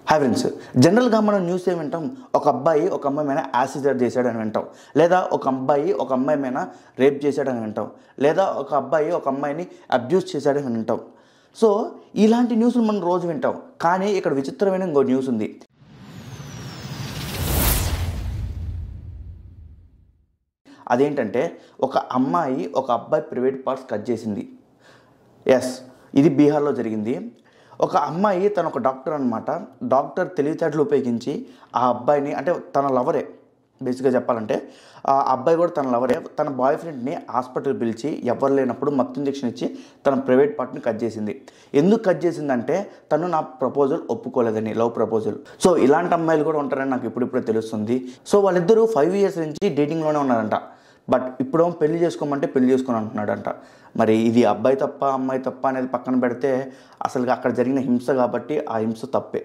Hi friends, జనరల్గా మనం news ఏం వింటాం? ఒక అబ్బాయి ఒక అమ్మాయి మీద యాసిడ్ చేశాడని వింటాం, లేదా ఒక అబ్బాయి ఒక అమ్మాయి మీద రేప్ చేశాడని వింటాం, లేదా ఒక అబ్బాయి ఒక అమ్మాయిని అబ్యూస్ చేశాడని వింటాం. సో ఇలాంటి న్యూస్లు మనం రోజు వింటాం. కానీ ఇక్కడ విచిత్రమైన ఇంకో న్యూస్ ఉంది. అదేంటంటే, ఒక అమ్మాయి ఒక అబ్బాయి ప్రైవేట్ పార్ట్స్ కట్ చేసింది. ఎస్, ఇది బీహార్లో జరిగింది. ఒక అమ్మాయి, తను ఒక డాక్టర్ అనమాట. డాక్టర్ తెలివితేటలు ఉపయోగించి ఆ అబ్బాయిని, అంటే తన లవరే బేసిక్గా చెప్పాలంటే, ఆ అబ్బాయి కూడా తన లవరే, తన బాయ్ ఫ్రెండ్ని హాస్పిటల్ పిలిచి ఎవరు లేనప్పుడు మత్తు ఇంజెక్షన్ ఇచ్చి తన ప్రైవేట్ పార్ట్ని కట్ చేసింది. ఎందుకు కట్ చేసిందంటే, తను నా ప్రపోజల్ ఒప్పుకోలేదని, లవ్ ప్రపోజల్. సో ఇలాంటి అమ్మాయిలు కూడా ఉంటారని నాకు ఇప్పుడిప్పుడే తెలుస్తుంది. సో వాళ్ళిద్దరూ 5 years నుంచి డేటింగ్లోనే ఉన్నారంట. బట్ ఇప్పుడేమో పెళ్లి చేసుకోమంటే పెళ్లి చేసుకుని అంటున్నాడంట. మరి ఇది అబ్బాయి తప్ప అమ్మాయి తప్ప అనేది పక్కన పెడితే, అసలు అక్కడ జరిగిన హింస కాబట్టి ఆ హింస తప్పే.